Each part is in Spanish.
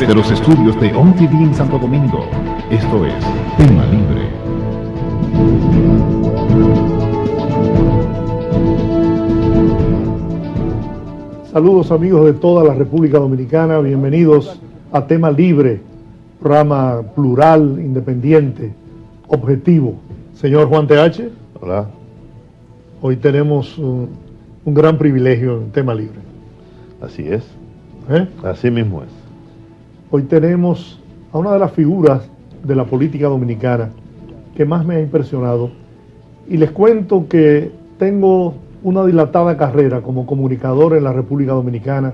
Desde los estudios de OnTV en Santo Domingo, esto es Tema Libre. Saludos amigos de toda la República Dominicana, bienvenidos a Tema Libre, programa plural, independiente, objetivo. Señor Juan TH. Hola. Hoy tenemos un gran privilegio en Tema Libre. Así es. Así mismo es. Hoy tenemos a una de las figuras de la política dominicana que más me ha impresionado, y les cuento que tengo una dilatada carrera como comunicador en la República Dominicana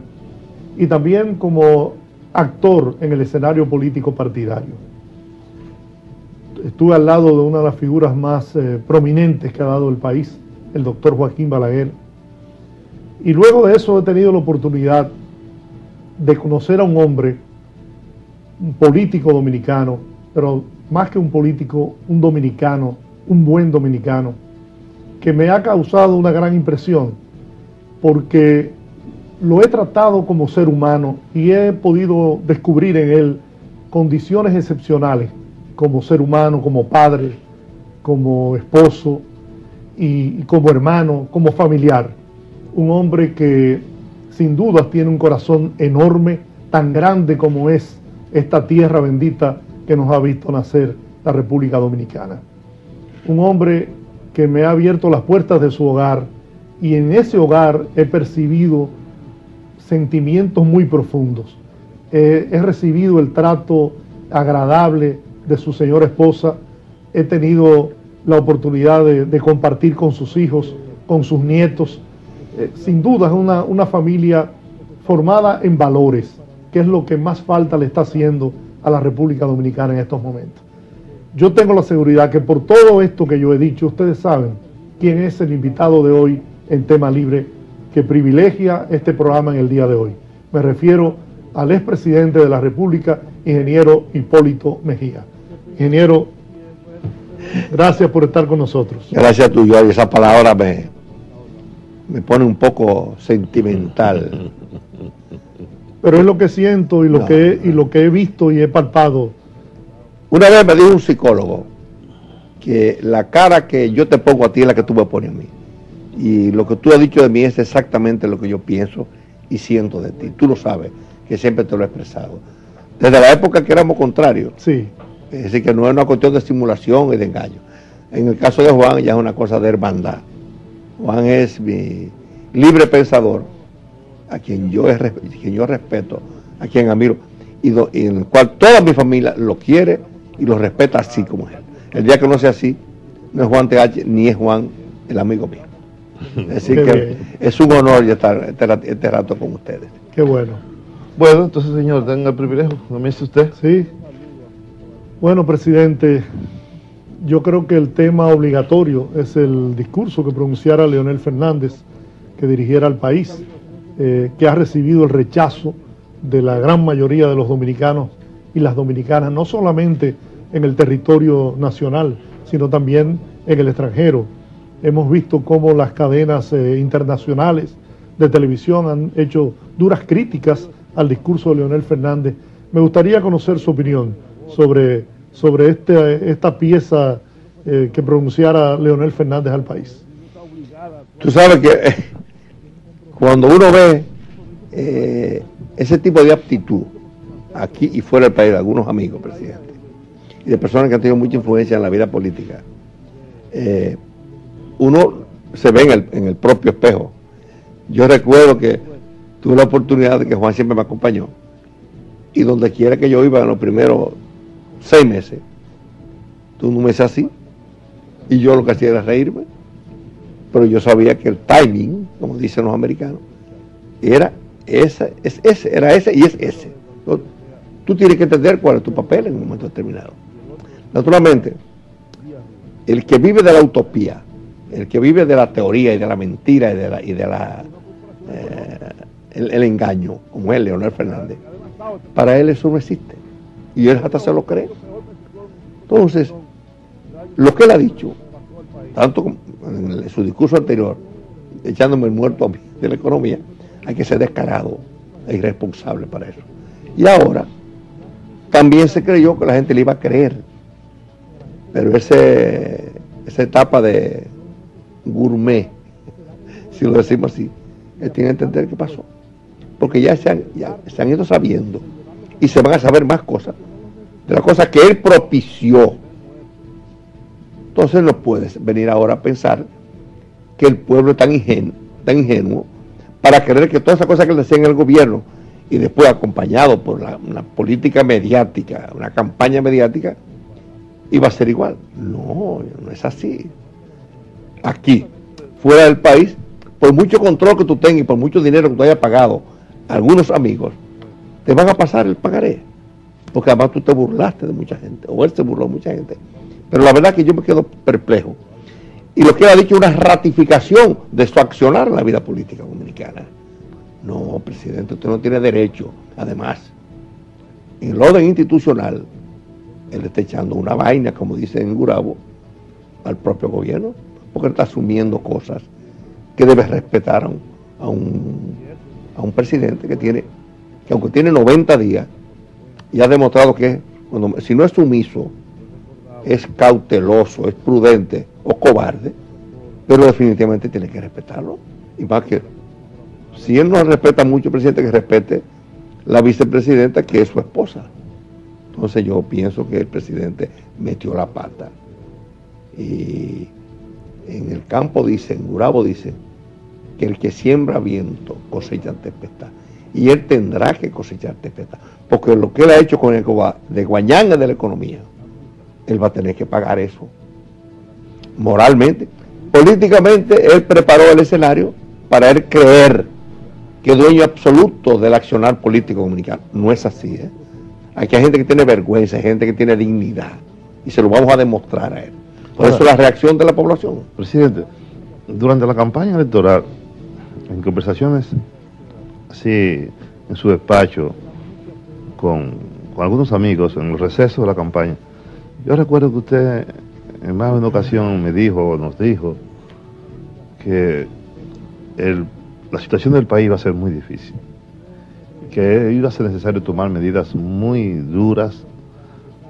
y también como actor en el escenario político partidario. Estuve al lado de una de las figuras más prominentes que ha dado el país, el doctor Joaquín Balaguer, y luego de eso he tenido la oportunidad de conocer a un hombre, un político dominicano, pero más que un político, un dominicano, un buen dominicano, que me ha causado una gran impresión, porque lo he tratado como ser humano y he podido descubrir en él condiciones excepcionales como ser humano, como padre, como esposo y como hermano, como familiar. Un hombre que sin dudas tiene un corazón enorme, tan grande como es esta tierra bendita que nos ha visto nacer la República Dominicana. Un hombre que me ha abierto las puertas de su hogar, y en ese hogar he percibido sentimientos muy profundos. He recibido el trato agradable de su señora esposa, he tenido la oportunidad de compartir con sus hijos, con sus nietos. Sin duda es una familia formada en valores, que es lo que más falta le está haciendo a la República Dominicana en estos momentos. Yo tengo la seguridad que por todo esto que yo he dicho, ustedes saben quién es el invitado de hoy en Tema Libre que privilegia este programa en el día de hoy. Me refiero al expresidente de la República, ingeniero Hipólito Mejía. Ingeniero, gracias por estar con nosotros. Gracias a tú, Joy. Esa palabra me pone un poco sentimental. Pero es lo que siento y lo que he visto y he palpado. Una vez me dijo un psicólogo que la cara que yo te pongo a ti es la que tú me pones a mí. Y lo que tú has dicho de mí es exactamente lo que yo pienso y siento de ti. Tú lo sabes, que siempre te lo he expresado. Desde la época que éramos contrarios. Sí. Es decir, que no es una cuestión de simulación y de engaño. En el caso de Juan ya es una cosa de hermandad. Juan es mi libre pensador, a quien yo respeto, a quien admiro, y en el cual toda mi familia lo quiere y lo respeta así como es él. El día que no sea así, no es Juan TH ni es Juan el amigo mío. Es decir, que bien. Es un honor estar este rato con ustedes. Qué bueno. Bueno, entonces, señor, tenga el privilegio, ¿no me dice usted? Sí. Bueno, presidente, yo creo que el tema obligatorio es el discurso que pronunciara Leonel Fernández, que dirigiera al país, que ha recibido el rechazo de la gran mayoría de los dominicanos y las dominicanas, no solamente en el territorio nacional, sino también en el extranjero. Hemos visto cómo las cadenas internacionales de televisión han hecho duras críticas al discurso de Leonel Fernández. Me gustaría conocer su opinión sobre esta pieza que pronunciara Leonel Fernández al país. Tú sabes que cuando uno ve ese tipo de aptitud aquí y fuera del país, de algunos amigos, presidente, y de personas que han tenido mucha influencia en la vida política, uno se ve en el propio espejo. Yo recuerdo que tuve la oportunidad de que Juan siempre me acompañó, y donde quiera que yo iba en los primeros 6 meses, tú no me decías así, y yo lo que hacía era reírme, pero yo sabía que el timing, como dicen los americanos, era ese y es ese. Tú tienes que entender cuál es tu papel en un momento determinado. Naturalmente, el que vive de la utopía, el que vive de la teoría y de la mentira el engaño, como es Leonel Fernández, para él eso no existe. Y él hasta se lo cree. Entonces, lo que él ha dicho, tanto como en su discurso anterior, echándome el muerto a mí de la economía, hay que ser descarado e irresponsable para eso. Y ahora, también se creyó que la gente le iba a creer. Pero esa etapa de gourmet, si lo decimos así, él tiene que entender qué pasó. Porque ya se han ido sabiendo y se van a saber más cosas de las cosas que él propició. Entonces no puedes venir ahora a pensar que el pueblo es tan ingenuo para creer que todas esas cosas que le decían el gobierno y después acompañado por una política mediática, una campaña mediática, iba a ser igual. No, no es así. Aquí, fuera del país, por mucho control que tú tengas y por mucho dinero que tú hayas pagado a algunos amigos, te van a pasar el pagaré. Porque además tú te burlaste de mucha gente, o él se burló de mucha gente. Pero la verdad es que yo me quedo perplejo. Y lo que él ha dicho es una ratificación de su accionar en la vida política dominicana. No, presidente, usted no tiene derecho. Además, en el orden institucional, él está echando una vaina, como dice en Gurabo, al propio gobierno, porque él está asumiendo cosas que debe respetar a un presidente que aunque tiene 90 días, y ha demostrado que si no es sumiso, es cauteloso, es prudente o cobarde, pero definitivamente tiene que respetarlo. Y más que, si él no respeta mucho al presidente, que respete la vicepresidenta, que es su esposa. Entonces yo pienso que el presidente metió la pata. Y en el campo dicen, Gurabo dice, que el que siembra viento cosecha tempestad. Y él tendrá que cosechar tempestad. Porque lo que él ha hecho con el de guañanga de la economía, él va a tener que pagar eso. Moralmente. Políticamente, él preparó el escenario para él creer que es dueño absoluto del accionar político dominicano. No es así, ¿eh? Aquí hay gente que tiene vergüenza, hay gente que tiene dignidad. Y se lo vamos a demostrar a él. Por eso la reacción de la población. Presidente, durante la campaña electoral, en conversaciones así en su despacho con algunos amigos en los recesos de la campaña, yo recuerdo que usted en más de una ocasión nos dijo que la situación del país iba a ser muy difícil, que iba a ser necesario tomar medidas muy duras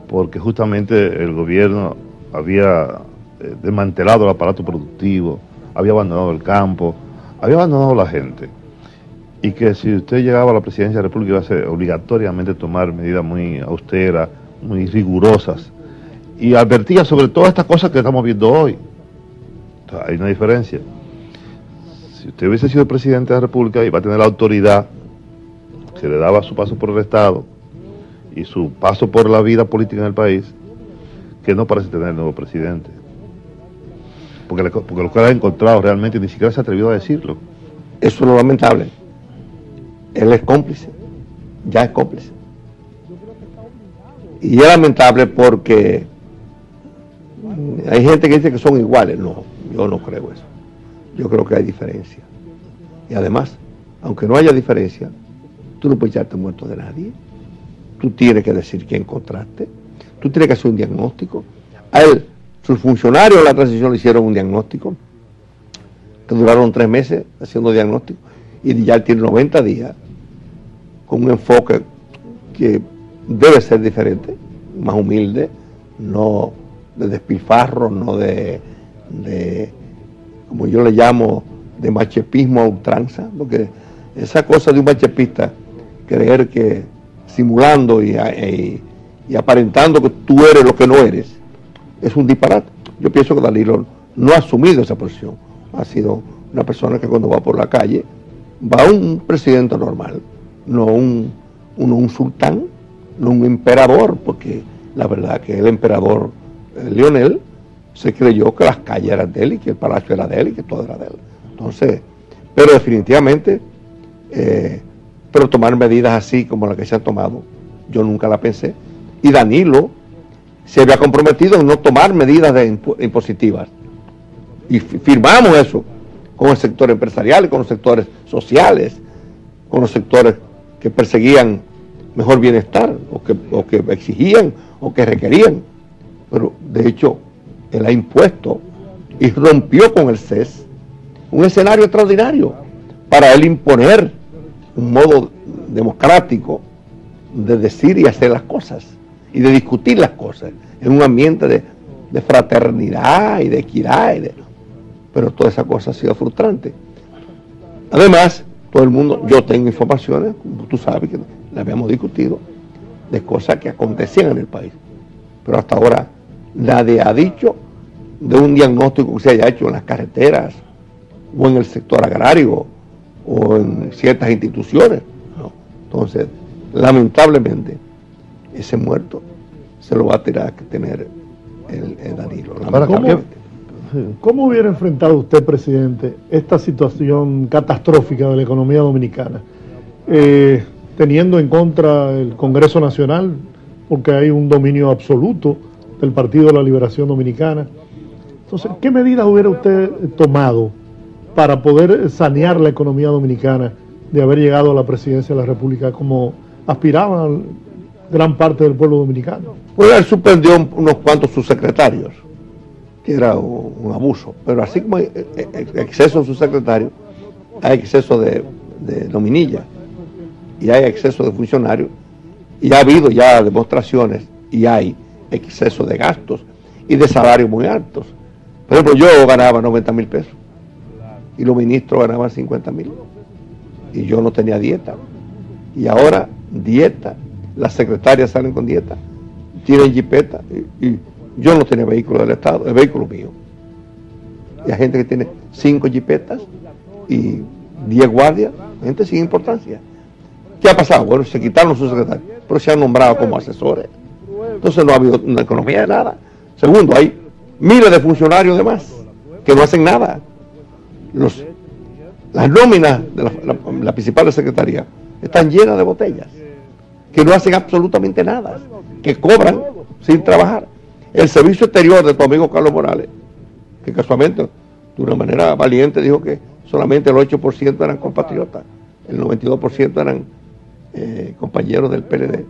porque justamente el gobierno había desmantelado el aparato productivo, había abandonado el campo, había abandonado la gente, y que si usted llegaba a la presidencia de la República iba a ser obligatoriamente tomar medidas muy austeras, muy rigurosas, y advertía sobre todas estas cosas que estamos viendo hoy. Entonces, hay una diferencia. Si usted hubiese sido presidente de la República, iba a tener la autoridad que le daba su paso por el Estado y su paso por la vida política en el país, que no parece tener el nuevo presidente. Porque lo que ha encontrado realmente ni siquiera se ha atrevido a decirlo. Eso es lo lamentable. Él es cómplice, ya es cómplice. Y es lamentable porque hay gente que dice que son iguales. No, yo no creo eso. Yo creo que hay diferencia. Y además, aunque no haya diferencia, tú no puedes echarte muerto de nadie. Tú tienes que decir qué encontraste. Tú tienes que hacer un diagnóstico. A él, sus funcionarios de la transición le hicieron un diagnóstico, que duraron 3 meses haciendo diagnóstico, y ya él tiene 90 días, con un enfoque que debe ser diferente, más humilde, no de despilfarro, no de como yo le llamo, de machepismo a ultranza, porque esa cosa de un machepista, creer que simulando y aparentando que tú eres lo que no eres, es un disparate. Yo pienso que Danilo no ha asumido esa posición. Ha sido una persona que cuando va por la calle, va un presidente normal, no un sultán, no un emperador, porque la verdad que el emperador Lionel se creyó que las calles eran de él y que el palacio era de él y que todo era de él. Entonces, pero definitivamente, pero tomar medidas así como las que se han tomado, yo nunca la pensé. Y Danilo se había comprometido en no tomar medidas impositivas. Y firmamos eso con el sector empresarial, con los sectores sociales, con los sectores que perseguían mejor bienestar, o que exigían, o que requerían. Pero de hecho, él ha impuesto y rompió con el CES un escenario extraordinario para él imponer un modo democrático de decir y hacer las cosas. y de discutir las cosas en un ambiente de fraternidad y de equidad. Pero toda esa cosa ha sido frustrante. Además, todo el mundo, yo tengo informaciones, como tú sabes, que las habíamos discutido, de cosas que acontecían en el país. Pero hasta ahora nadie ha dicho de un diagnóstico que se haya hecho en las carreteras, o en el sector agrario, o en ciertas instituciones. No. Entonces, lamentablemente, ese muerto se lo va a tener que tener el Danilo. ¿Cómo hubiera enfrentado usted, presidente, esta situación catastrófica de la economía dominicana? Teniendo en contra el Congreso Nacional, porque hay un dominio absoluto del Partido de la Liberación Dominicana. Entonces, ¿qué medidas hubiera usted tomado para poder sanear la economía dominicana de haber llegado a la presidencia de la República como aspiraban gran parte del pueblo dominicano? Pues él suspendió unos cuantos subsecretarios, que era un abuso, pero así como hay exceso de subsecretarios, hay exceso de nominilla y hay exceso de funcionarios, y ha habido ya demostraciones y hay exceso de gastos y de salarios muy altos. Por ejemplo, yo ganaba 90,000 pesos y los ministros ganaban 50,000 y yo no tenía dieta, y ahora dieta, las secretarias salen con dieta, tienen jipeta, y yo no tenía vehículo del Estado, el vehículo mío. Y hay gente que tiene 5 jipetas y 10 guardias, gente sin importancia. ¿Qué ha pasado? Bueno, se quitaron sus secretarios, pero se han nombrado como asesores. Entonces no ha habido una economía de nada. Segundo, hay miles de funcionarios de más que no hacen nada. Las nóminas de la principal secretaría están llenas de botellas, que no hacen absolutamente nada, que cobran sin trabajar. El servicio exterior de tu amigo Carlos Morales, que casualmente, de una manera valiente, dijo que solamente el 8% eran compatriotas, el 92% eran compañeros del PLD.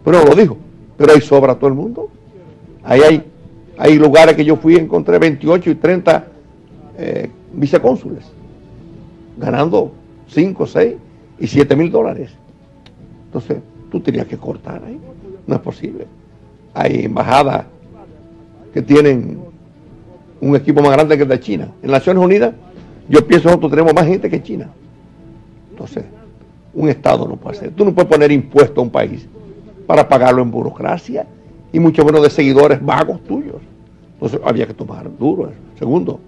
Pero no lo dijo, pero ahí sobra todo el mundo. Ahí hay lugares que yo fui y encontré 28 y 30 vicecónsules, ganando 5, 6 y 7,000 dólares. Entonces, tú tenías que cortar ahí. No es posible. Hay embajadas que tienen un equipo más grande que el de China. En Naciones Unidas, yo pienso que nosotros tenemos más gente que China. Entonces, un Estado no puede hacer. Tú no puedes poner impuestos a un país para pagarlo en burocracia y mucho menos de seguidores vagos tuyos. Entonces, había que tomar duro. Segundo,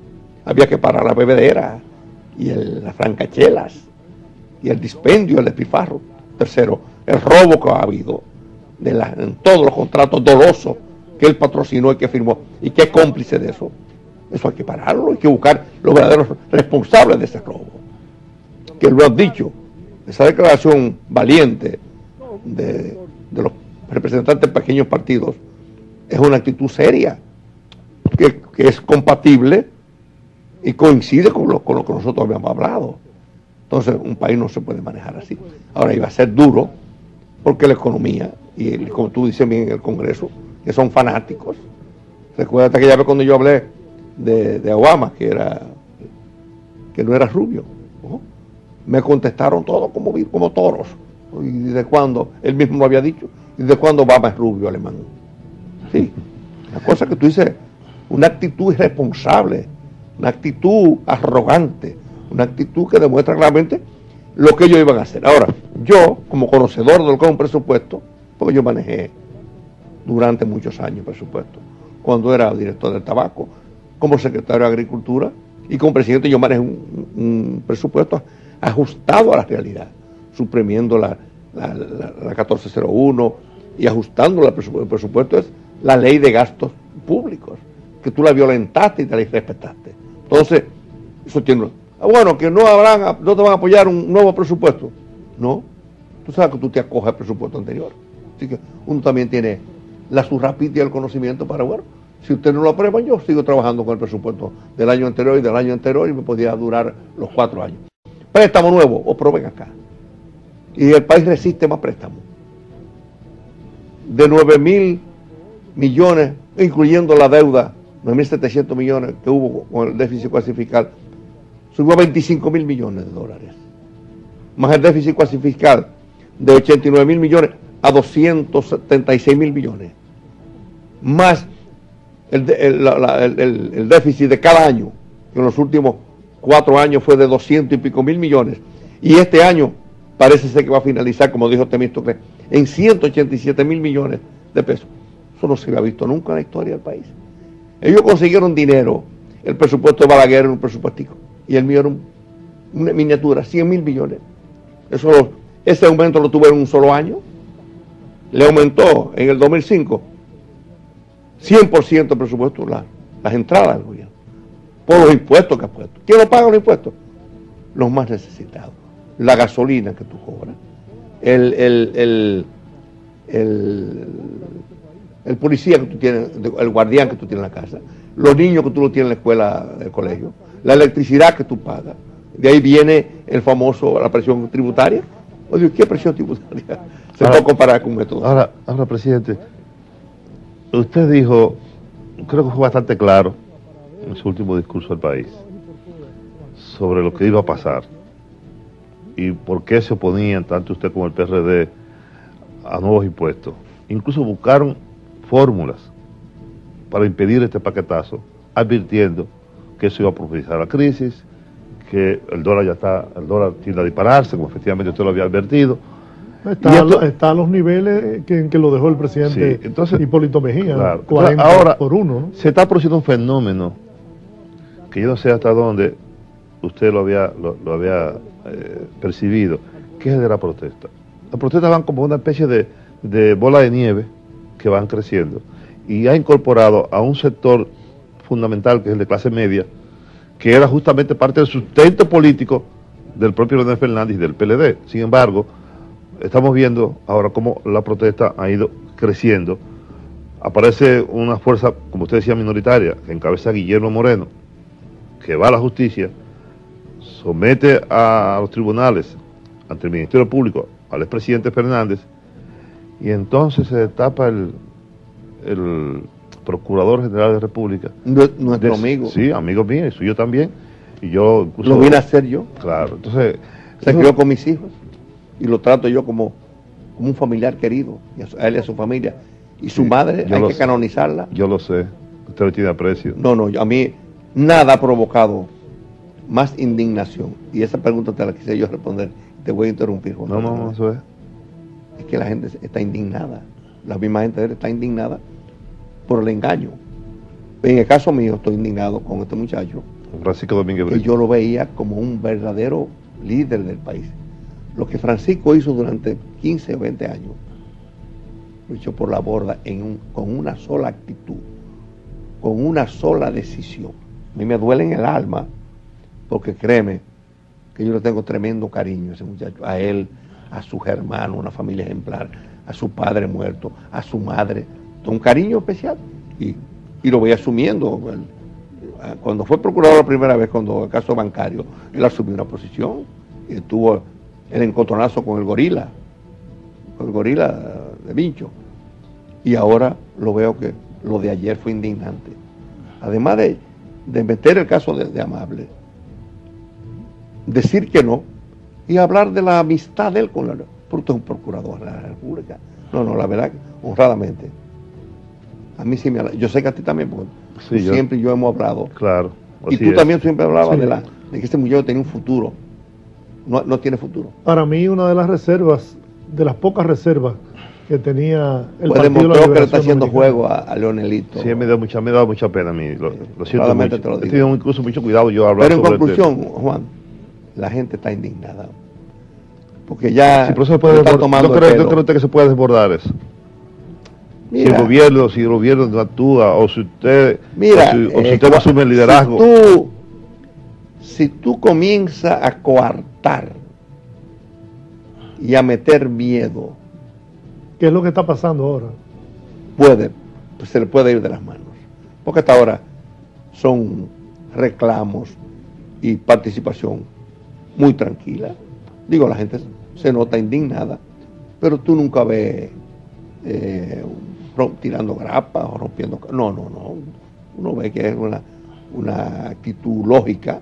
había que parar la bebedera y las francachelas y el dispendio, el despilfarro. Tercero, el robo que ha habido en todos los contratos dolosos que él patrocinó y que firmó y que es cómplice de eso. Eso hay que pararlo, hay que buscar los verdaderos responsables de ese robo, que lo han dicho. Esa declaración valiente de los representantes de pequeños partidos es una actitud seria que es compatible y coincide con lo que nosotros habíamos hablado. Entonces un país no se puede manejar así. Ahora iba a ser duro porque la economía, y como tú dices bien en el Congreso, que son fanáticos. Recuerda aquella vez cuando yo hablé de Obama, que no era rubio, ¿no? Me contestaron todos como toros. ¿Y desde cuándo? Él mismo lo había dicho. ¿Y desde cuándo Obama es rubio alemán? Sí, la cosa que tú dices, una actitud irresponsable, una actitud arrogante, una actitud que demuestra claramente lo que ellos iban a hacer. Ahora, yo, como conocedor de lo que es un presupuesto, porque yo manejé durante muchos años presupuesto, cuando era director del tabaco, como secretario de Agricultura y como presidente, yo manejé un presupuesto ajustado a la realidad, suprimiendo la 1401 y ajustando el presupuesto es la ley de gastos públicos, que tú la violentaste y te la irrespetaste. Entonces, eso tiene... Bueno, que no te van a apoyar un nuevo presupuesto. No, tú sabes que tú te acoges al presupuesto anterior. Así que uno también tiene la surrapita y el conocimiento para, bueno, si usted no lo aprueba, yo sigo trabajando con el presupuesto del año anterior y del año anterior y me podía durar los 4 años. Préstamo nuevo, o prueben acá. Y el país resiste más préstamos. De 9,000 millones, incluyendo la deuda, 9,700 millones que hubo con el déficit cuasi fiscal, subió a 25,000 millones de dólares. Más el déficit cuasi fiscal de 89,000 millones, a 276.000 millones, más el déficit de cada año, que en los últimos 4 años fue de 200 y pico mil millones, y este año parece ser que va a finalizar, como dijo Temístocles, en 187.000 millones de pesos. Eso no se había visto nunca en la historia del país. Ellos consiguieron dinero. El presupuesto de Balaguer era un presupuestico y el mío era una miniatura, 100.000 millones. Ese aumento lo tuve en un solo año. Le aumentó en el 2005 100% el presupuesto, las entradas del gobierno, por los impuestos que ha puesto. ¿Quién lo paga los impuestos? Los más necesitados. La gasolina que tú cobras, el policía que tú tienes, el guardián que tú tienes en la casa, los niños que tú no tienes en la escuela, el colegio, la electricidad que tú pagas. De ahí viene la presión tributaria. Oye, ¿qué presión tributaria se puede comparar con métodos? Ahora, presidente, usted dijo, creo que fue bastante claro en su último discurso al país, sobre lo que iba a pasar y por qué se oponían tanto usted como el PRD a nuevos impuestos. Incluso buscaron fórmulas para impedir este paquetazo, advirtiendo que eso iba a profundizar la crisis, que el dólar tiende a dispararse, como efectivamente usted lo había advertido. Está a los niveles en que lo dejó el presidente, sí, entonces, Hipólito Mejía, claro, 40 ahora, por 1, ¿no? Se está produciendo un fenómeno que yo no sé hasta dónde usted lo había percibido, que es el de la protesta. Las protestas van como una especie de bola de nieve que van creciendo y ha incorporado a un sector fundamental que es el de clase media, que era justamente parte del sustento político del propio Leonel Fernández y del PLD. Sin embargo, estamos viendo ahora cómo la protesta ha ido creciendo. Aparece una fuerza, como usted decía, minoritaria, que encabeza Guillermo Moreno, que va a la justicia, somete a los tribunales, ante el Ministerio Público, al expresidente Fernández, y entonces se destapa el Procurador General de la República. Nuestro amigo. Sí, amigo mío, y suyo también. Y yo incluso... Lo vine a hacer yo. Claro, entonces... Se crió con mis hijos, y lo trato yo como un familiar querido, a él y a su familia. Y su madre hay que canonizarla. Yo lo sé, usted le tiene aprecio. No, a mí nada ha provocado más indignación. Y esa pregunta te la quise yo responder. Te voy a interrumpir, Juan. No, eso es. Es que la gente está indignada. La misma gente de él está indignada por el engaño. En el caso mío, estoy indignado con este muchacho. Francisco Domínguez Brito. Que yo lo veía como un verdadero líder del país. Lo que Francisco hizo durante 15 o 20 años, lo echó por la borda con una sola actitud, con una sola decisión. A mí me duele en el alma, porque créeme que yo le tengo tremendo cariño a ese muchacho, a él, a sus hermanos, una familia ejemplar, a su padre muerto, a su madre, un cariño especial, y lo voy asumiendo. Cuando fue procurador la primera vez, cuando el caso bancario, él asumió una posición y tuvo el encontronazo con el gorila de Vincho, y ahora lo veo que lo de ayer fue indignante. Además de meter el caso de Amable, decir que no y hablar de la amistad de él con porque usted es un procurador de la República. No, la verdad, honradamente, a mí sí yo sé que a ti también, porque sí, siempre yo hemos hablado. Claro. Y tú también siempre hablabas de que este muchacho tenía un futuro. No tiene futuro. Para mí, una de las reservas, de las pocas reservas que tenía el Partido de la Liberación que le está haciendo juego a Leonelito. Sí, me da mucha pena a mí. Lo siento mucho. Te lo digo. He tenido incluso mucho cuidado yo a hablar. Pero en conclusión, Juan, la gente está indignada. Porque ya sí, pero se puede está tomando yo creo que se puede desbordar eso. Mira, si el gobierno no actúa, o si usted usted no asume el liderazgo. Si tú comienzas a coartar y a meter miedo, ¿qué es lo que está pasando ahora? Se le puede ir de las manos. Porque hasta ahora son reclamos y participación muy tranquila. Digo, la gente se nota indignada, pero tú nunca ves tirando grapas o rompiendo... No. Uno ve que es una actitud lógica.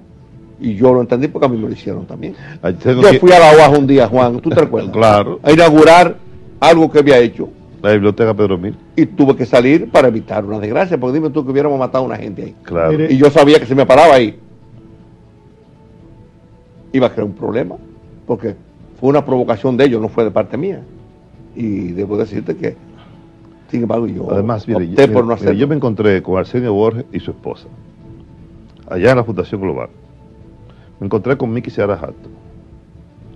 Y yo lo entendí porque a mí me lo hicieron también. Yo fui a la UAS un día, Juan, ¿tú te recuerdas? Claro. A inaugurar algo que había hecho La biblioteca Pedro Mil. y tuve que salir para evitar una desgracia, porque dime tú que hubiéramos matado a una gente ahí. Claro. Mire, Y yo sabía que si me paraba ahí, iba a crear un problema, porque fue una provocación de ellos, no fue de parte mía. Y debo decirte que, sin embargo, yo Además, mire, opté por no hacerlo. yo me encontré con Arsenio Borges y su esposa, allá en la Fundación Global. Me encontré con Miki Seara Jato.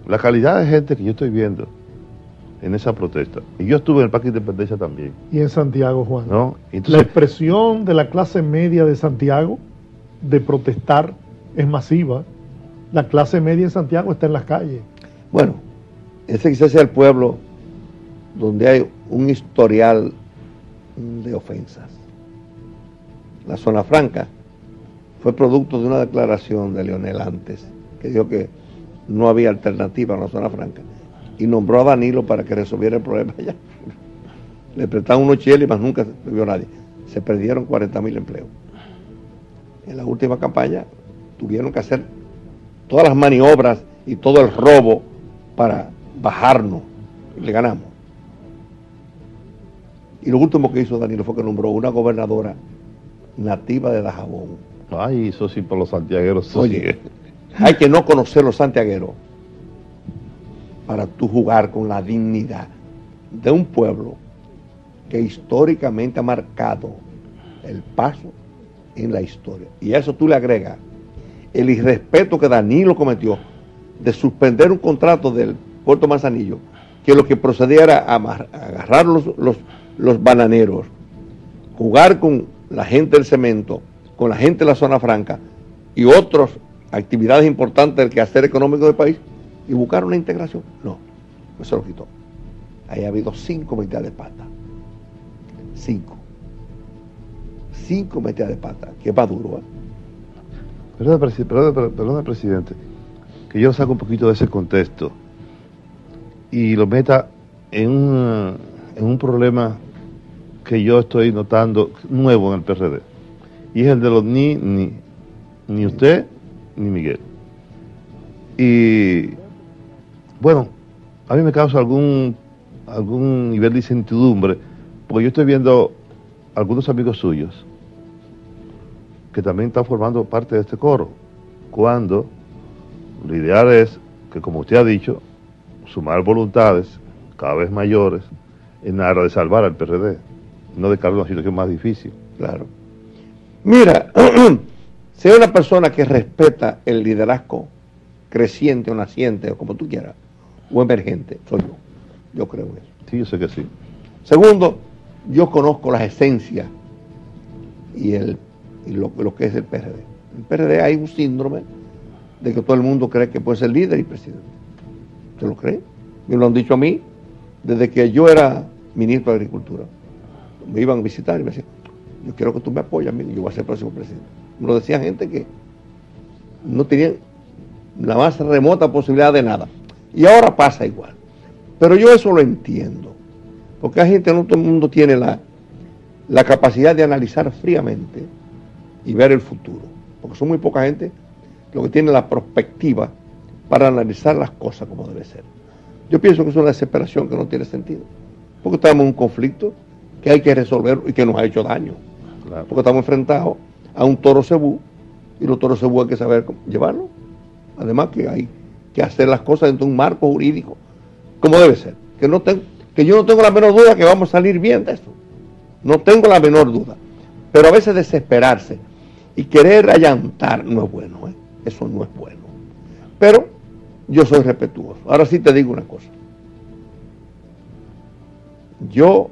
La calidad de gente que yo estoy viendo en esa protesta, y yo estuve en el Parque de Independencia también, y en Santiago, Juan. ¿no? La Entonces, expresión de la clase media de Santiago de protestar es masiva. La clase media en Santiago está en las calles. Bueno, ese quizás sea el pueblo donde hay un historial de ofensas. La zona franca fue producto de una declaración de Leonel antes, que dijo que no había alternativa en la zona franca, y nombró a Danilo para que resolviera el problema allá. Le prestaron unos cheles, más nunca se vio nadie. Se perdieron 40.000 empleos. En la última campaña tuvieron que hacer todas las maniobras y todo el robo para bajarnos, y le ganamos. Y lo último que hizo Danilo fue que nombró una gobernadora nativa de Dajabón. ay, eso sí, por los santiagueros. Eso Oye, sí. hay que no conocer los santiagueros para tú jugar con la dignidad de un pueblo que históricamente ha marcado el paso en la historia. Y a eso tú le agregas el irrespeto que Danilo cometió de suspender un contrato del Puerto Manzanillo, que lo que procedía era a agarrar los bananeros, jugar con la gente del cemento, con la gente de la zona franca y otras actividades importantes del quehacer económico del país, y buscar una integración. No, eso lo quitó. Ahí ha habido 5 metidas de pata. 5 metidas de pata, que es más duro, ¿eh? Perdón, presidente, que yo saco un poquito de ese contexto y lo meta en un problema que yo estoy notando nuevo en el PRD, y es el de los ni usted ni Miguel. Y bueno, a mí me causa algún nivel de incertidumbre, porque yo estoy viendo algunos amigos suyos que también están formando parte de este coro, cuando lo ideal es que, como usted ha dicho, sumar voluntades cada vez mayores en la hora de salvar al PRD, no de caer en una situación más difícil. Claro. Mira, sea una persona que respeta el liderazgo creciente o naciente, o como tú quieras, o emergente, soy yo. Yo creo en eso. Sí, yo sé que sí. Segundo, yo conozco las esencias y lo que es el PRD. En el PRD hay un síndrome de que todo el mundo cree que puede ser líder y presidente. ¿Se lo cree? Me lo han dicho a mí desde que yo era ministro de Agricultura. Me iban a visitar y me decían, yo quiero que tú me apoyes, amigo, yo voy a ser el próximo presidente. Me lo decía gente que no tenían la más remota posibilidad de nada. Y ahora pasa igual. Pero yo eso lo entiendo. Porque hay gente, no todo el mundo tiene la capacidad de analizar fríamente y ver el futuro. Porque son muy poca gente lo que tiene la perspectiva para analizar las cosas como debe ser. Yo pienso que es una desesperación que no tiene sentido. Porque estamos en un conflicto que hay que resolver y que nos ha hecho daño. Claro. Porque estamos enfrentados a un toro cebú, y los toros cebú hay que saber cómo llevarlo. Además que hay que hacer las cosas dentro de un marco jurídico como debe ser. Que yo no tengo la menor duda que vamos a salir bien de esto. No tengo la menor duda. Pero a veces desesperarse y querer allantar no es bueno, ¿eh? Eso no es bueno. Pero yo soy respetuoso. Ahora sí te digo una cosa. Yo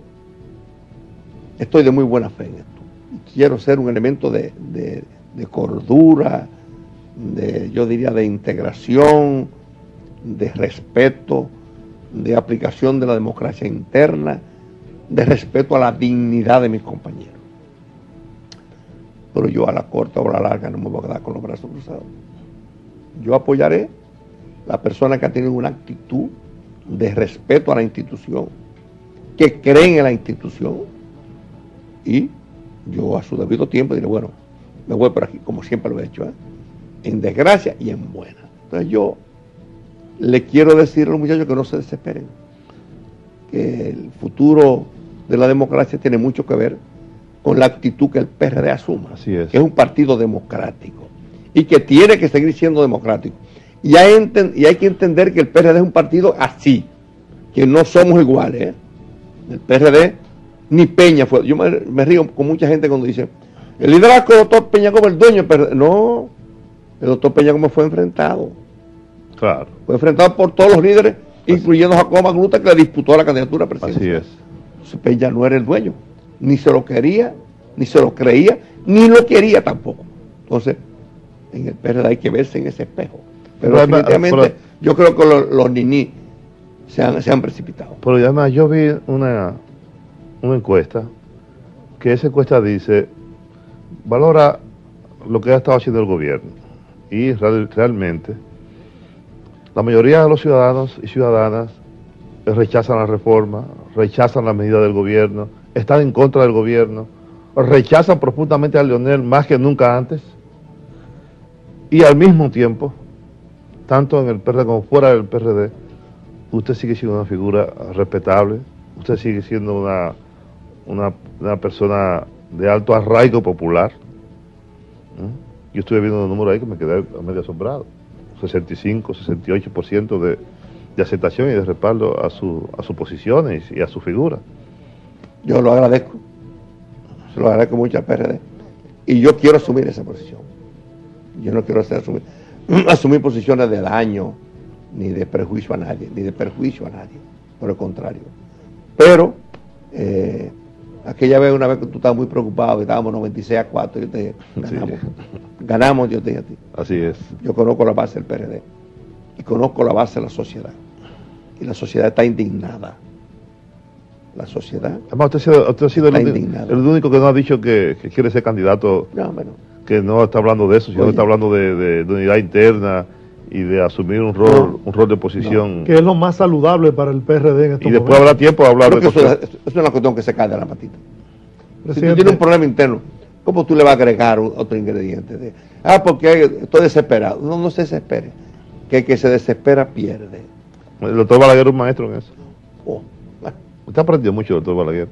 estoy de muy buena fe en esto. Quiero ser un elemento de cordura, yo diría de integración, de respeto, de aplicación de la democracia interna, de respeto a la dignidad de mis compañeros. Pero yo a la corta o a la larga no me voy a quedar con los brazos cruzados. Yo apoyaré a la persona que ha tenido una actitud de respeto a la institución, que creen en la institución, y yo a su debido tiempo diré, bueno, me voy por aquí, como siempre lo he hecho, en desgracia y en buena. Entonces yo le quiero decir a los muchachos que no se desesperen, que el futuro de la democracia tiene mucho que ver con la actitud que el PRD asuma. Así es. Que es un partido democrático y que tiene que seguir siendo democrático. Y hay que entender que el PRD es un partido así, que no somos iguales, ¿eh? El PRD, ni Peña fue. Yo me río con mucha gente cuando dice, el liderazgo del doctor Peña Gómez, el dueño del PRD. No, el doctor Peña Gómez fue enfrentado. Claro. Fue enfrentado por todos los líderes, incluyendo a Jacobo Magluta, que le disputó la candidatura presidencial. Así es. Entonces, Peña no era el dueño, ni se lo quería, ni se lo creía, ni lo quería tampoco. Entonces, en el PRD hay que verse en ese espejo. Pero definitivamente yo creo que los niní se han precipitado. Pero además yo vi una encuesta, que esa encuesta dice, valora lo que ha estado haciendo el gobierno. Y realmente, la mayoría de los ciudadanos y ciudadanas rechazan la reforma, rechazan la medida del gobierno, están en contra del gobierno, rechazan profundamente a Leonel más que nunca antes. Y al mismo tiempo, tanto en el PRD como fuera del PRD, usted sigue siendo una figura respetable, usted sigue siendo una persona de alto arraigo popular. Yo estuve viendo los números ahí que me quedé medio asombrado. 65, 68% de aceptación y de respaldo a sus posiciones y a su figura. Yo lo agradezco. Se lo agradezco mucho al PRD. Y yo quiero asumir esa posición. Yo no quiero asumir posiciones de daño, ni de prejuicio a nadie, ni de perjuicio a nadie. Por el contrario. Pero, aquella vez, una vez que tú estabas muy preocupado, que estábamos 96-4, yo te dije, ganamos. Sí. Ganamos, yo te dije a ti. Así es. Yo conozco la base del PRD. Y conozco la base de la sociedad. Y la sociedad está indignada. La sociedad. Además, usted ha sido el único que no ha dicho que quiere ser candidato. No, bueno. Que no está hablando de eso, sino que está hablando de unidad interna y de asumir un rol de posición. Que es lo más saludable para el PRD en estos momentos. Y después habrá tiempo de hablar de eso. Eso es una cuestión que se cae de la patita. Si tú tienes un problema interno, ¿cómo tú le vas a agregar otro ingrediente? Porque estoy desesperado. No se desespere. Que el que se desespera pierde. El doctor Balaguer es un maestro en eso. Usted aprendió mucho, doctor Balaguer.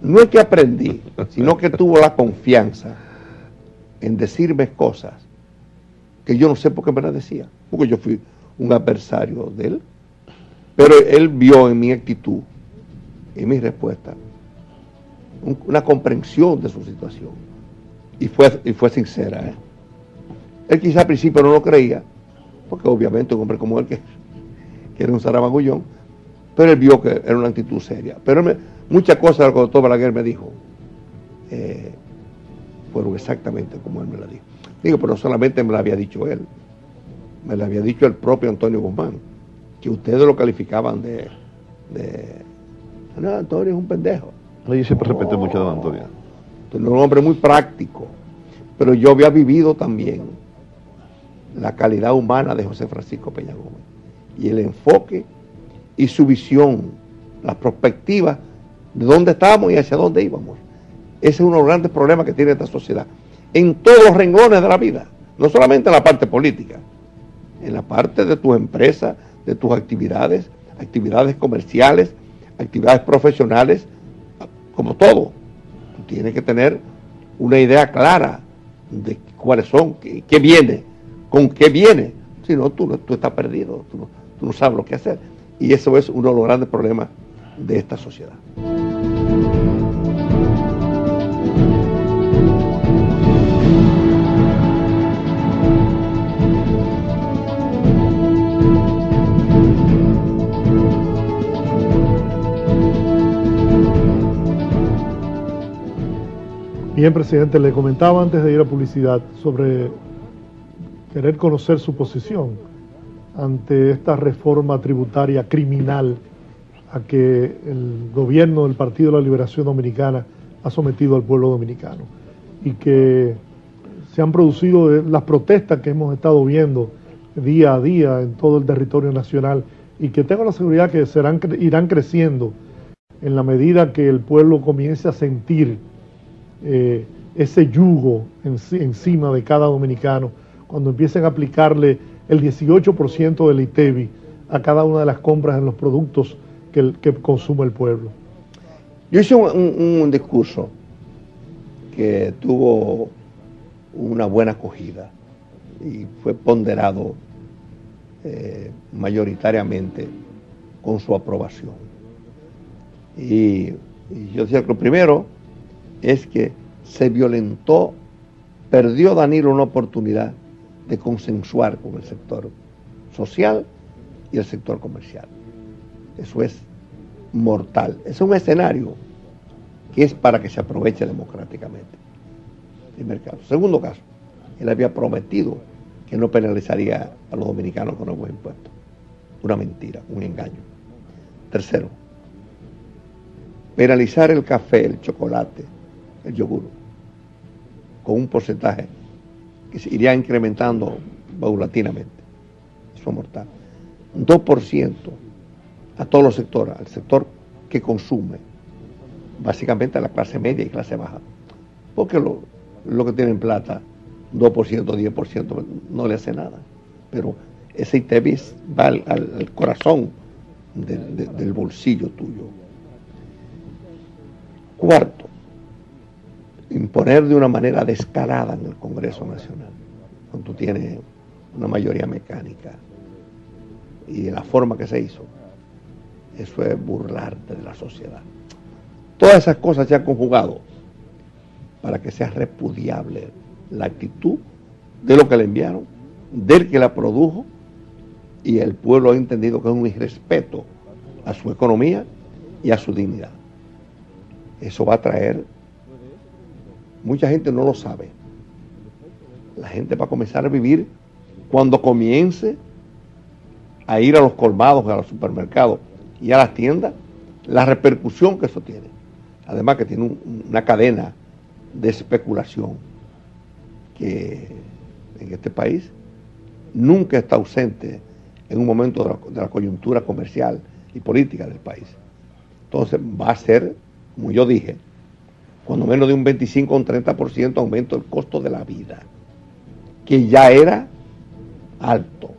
No es que aprendí, sino que tuvo la confianza en decirme cosas que yo no sé por qué me las decía, porque yo fui un adversario de él, pero él vio en mi actitud, en mi respuesta, una comprensión de su situación, y fue sincera. Él quizá al principio no lo creía, porque obviamente un hombre como él, que era un zarabagullón, pero él vio que era una actitud seria. Pero muchas cosas del doctor Balaguer me dijo fueron exactamente como él me la dijo. Digo, pero no solamente me la había dicho él, me la había dicho el propio Antonio Guzmán, que ustedes lo calificaban no, Antonio es un pendejo. Yo siempre respeté mucho a don Antonio. Entonces, un hombre muy práctico, pero yo había vivido también la calidad humana de José Francisco Peña Gómez y el enfoque y su visión, la perspectiva de dónde estábamos y hacia dónde íbamos. Ese es uno de los grandes problemas que tiene esta sociedad, en todos los renglones de la vida, no solamente en la parte política, en la parte de tus empresas, de tus actividades comerciales, actividades profesionales, como todo. Tú tienes que tener una idea clara de cuáles son, qué viene, con qué viene. Si no, tú estás perdido, tú no sabes lo que hacer. Y eso es uno de los grandes problemas de esta sociedad. Bien, presidente, le comentaba antes de ir a publicidad sobre querer conocer su posición ante esta reforma tributaria criminal a que el gobierno del Partido de la Liberación Dominicana ha sometido al pueblo dominicano, y que se han producido las protestas que hemos estado viendo día a día en todo el territorio nacional, y que tengo la seguridad que irán creciendo en la medida que el pueblo comience a sentir ese yugo encima de cada dominicano, cuando empiecen a aplicarle el 18% del ITEVI a cada una de las compras en los productos que que consume el pueblo. Yo hice un discurso que tuvo una buena acogida y fue ponderado mayoritariamente con su aprobación. Y yo decía que lo primero es que se violentó, perdió Danilo una oportunidad de consensuar con el sector social y el sector comercial. Eso es mortal. Es un escenario que es para que se aproveche democráticamente. Primer caso. Segundo caso, él había prometido que no penalizaría a los dominicanos con nuevos impuestos. Una mentira, un engaño. Tercero, penalizar el café, el chocolate, el yogur, con un porcentaje que se iría incrementando paulatinamente. Eso es mortal. 2% a todos los sectores, al sector que consume, básicamente a la clase media y clase baja. Porque lo que tienen plata, 2%, 10%, no le hace nada. Pero ese ITEVIS va al corazón del bolsillo tuyo. Cuarto, imponer de una manera descarada en el Congreso Nacional, cuando tú tienes una mayoría mecánica y de la forma que se hizo, eso es burlarte de la sociedad. Todas esas cosas se han conjugado para que sea repudiable la actitud de lo que le enviaron, del que la produjo, y el pueblo ha entendido que es un irrespeto a su economía y a su dignidad. Eso va a traer, mucha gente no lo sabe, la gente va a comenzar a vivir cuando comience a ir a los colmados, a los supermercados y a las tiendas, la repercusión que eso tiene. Además que tiene una cadena de especulación que en este país nunca está ausente en un momento de la coyuntura comercial y política del país. Entonces va a ser, como yo dije, cuando menos de un 25 o un 30% aumento del costo de la vida, que ya era alto.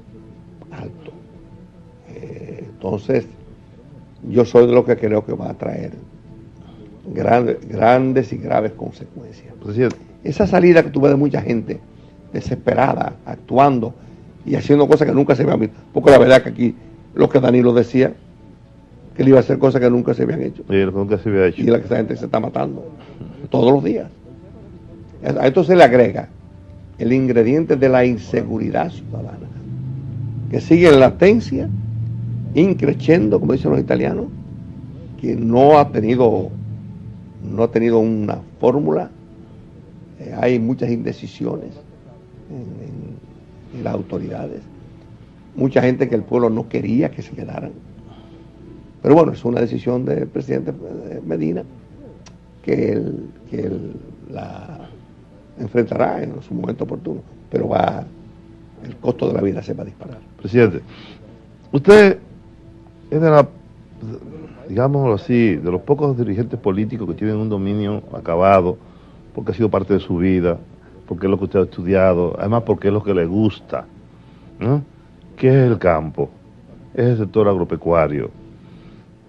Entonces, yo soy de los que creo que va a traer grandes y graves consecuencias. Esa salida que tuve de mucha gente desesperada, actuando y haciendo cosas que nunca se habían visto, porque la verdad que aquí lo que Danilo decía, que él iba a hacer cosas que nunca se habían hecho. Y lo que nunca se había hecho. Y la que esa gente se está matando todos los días. A esto se le agrega el ingrediente de la inseguridad ciudadana, que sigue en latencia, increciendo, como dicen los italianos, que no ha tenido una fórmula. Hay muchas indecisiones en las autoridades, mucha gente que el pueblo no quería que se quedaran, pero bueno, es una decisión del presidente Medina que él la enfrentará en su momento oportuno, pero el costo de la vida se va a disparar. Presidente, usted es digámoslo así, de los pocos dirigentes políticos que tienen un dominio acabado, porque ha sido parte de su vida, porque es lo que usted ha estudiado, además porque es lo que le gusta, ¿no? ¿Qué es el campo? Es el sector agropecuario.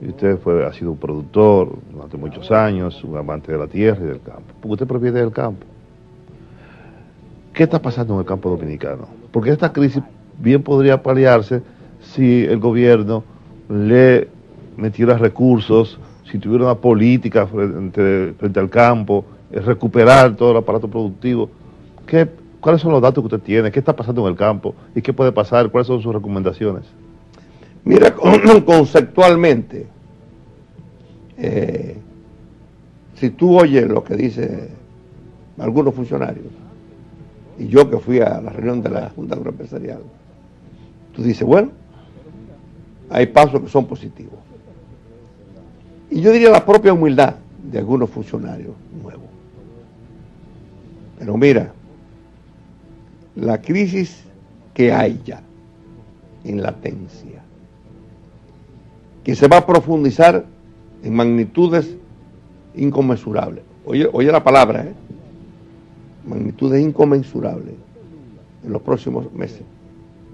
Y usted ha sido un productor durante muchos años, un amante de la tierra y del campo, porque usted proviene del campo. ¿Qué está pasando en el campo dominicano? Porque esta crisis bien podría paliarse si el gobierno le metiera recursos, si tuviera una política frente al campo, recuperar todo el aparato productivo. ¿Cuáles son los datos que usted tiene? ¿Qué está pasando en el campo? ¿Y qué puede pasar? ¿Cuáles son sus recomendaciones? Mira, conceptualmente, si tú oyes lo que dicen algunos funcionarios, y yo que fui a la reunión de la Junta Agroempresarial, tú dices, bueno, hay pasos que son positivos. Y yo diría la propia humildad de algunos funcionarios nuevos. Pero mira, la crisis que hay ya en latencia, que se va a profundizar en magnitudes inconmensurables. Oye la palabra, magnitudes inconmensurables en los próximos meses.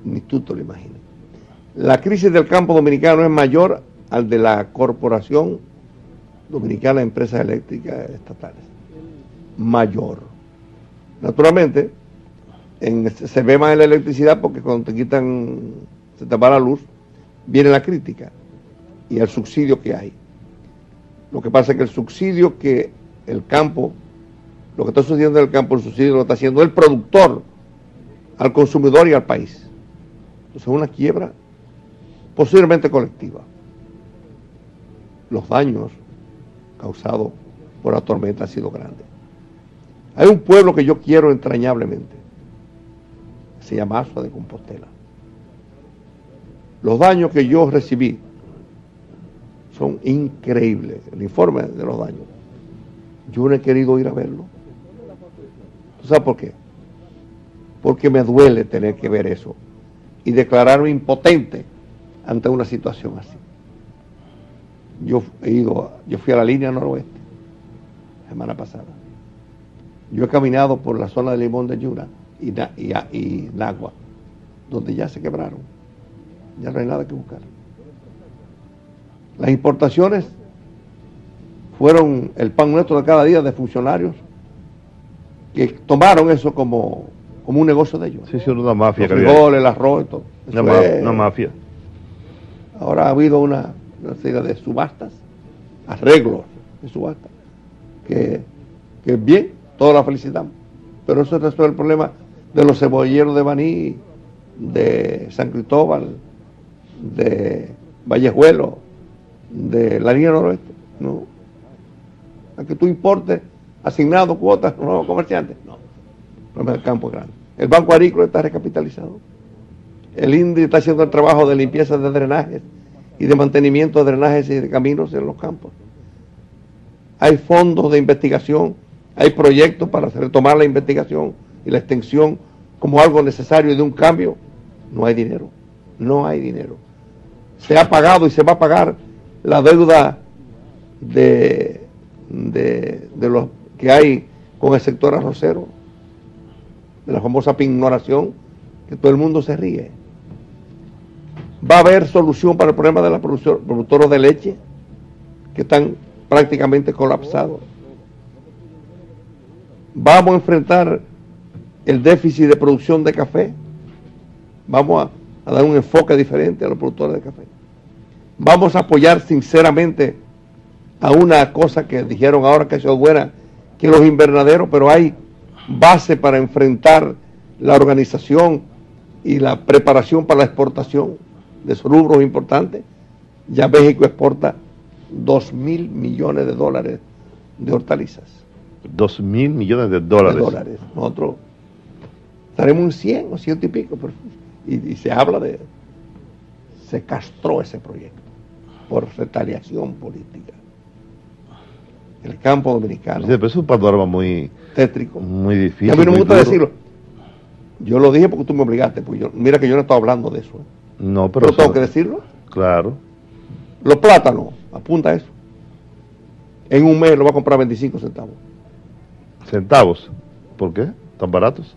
Ni tú te lo imaginas. La crisis del campo dominicano es mayor al de la Corporación Dominicana de Empresas Eléctricas Estatales. Mayor. Naturalmente, se ve más en la electricidad porque cuando te quitan, se te va la luz, viene la crítica y el subsidio que hay. Lo que pasa es que el subsidio que el campo, lo que está sucediendo en el campo, el subsidio lo está haciendo el productor al consumidor y al país. Entonces es una quiebra posiblemente colectiva. Los daños causados por la tormenta han sido grandes. Hay un pueblo que yo quiero entrañablemente, se llama Asua de Compostela. Los daños que yo recibí son increíbles, el informe de los daños. Yo no he querido ir a verlo. ¿Tú sabes por qué? Porque me duele tener que ver eso y declararme impotente ante una situación así. Yo fui a la línea noroeste la semana pasada. Yo he caminado por la zona de Limón de Yura y Nagua, donde ya se quebraron. Ya no hay nada que buscar. Las importaciones fueron el pan nuestro de cada día de funcionarios que tomaron eso como un negocio de ellos. Sí, sí, una mafia. Los frijoles, el arroz y todo. Una mafia. Ahora ha habido una serie de subastas, arreglos de subastas, que bien, todos la felicitamos. Pero eso resuelve el problema de los cebolleros de Baní, de San Cristóbal, de Vallejuelo, de la línea noroeste. No. A que tú importes asignado cuotas a los nuevos comerciantes. No. El problema del campo es grande. El Banco Agrícola está recapitalizado. El INDRI está haciendo el trabajo de limpieza de drenajes y de mantenimiento de drenajes y de caminos en los campos. Hay fondos de investigación, hay proyectos para retomar la investigación y la extensión como algo necesario de un cambio. No hay dinero, no hay dinero. Se ha pagado y se va a pagar la deuda de los que hay con el sector arrocero, de la famosa pignoración, que todo el mundo se ríe. Va a haber solución para el problema de los productores de leche, que están prácticamente colapsados. Vamos a enfrentar el déficit de producción de café. Vamos a dar un enfoque diferente a los productores de café. Vamos a apoyar sinceramente a una cosa que dijeron ahora que ha sido buena, que los invernaderos, pero hay base para enfrentar la organización y la preparación para la exportación de esos rubros importantes. Ya México exporta 2.000 millones de dólares de hortalizas. 2.000 millones de dólares. Nosotros estaremos en 100 o 100 y pico, y se habla de... Se castró ese proyecto por retaliación política. El campo dominicano. Sí, pero es un panorama muy tétrico. Muy difícil. Y a mí no me gusta decirlo. Yo lo dije porque tú me obligaste, pues mira que yo no estaba hablando de eso. No, pero tengo que decirlo. Claro. Los plátanos, apunta eso. En un mes lo va a comprar 25 centavos. ¿Centavos? ¿Por qué? ¿Tan baratos?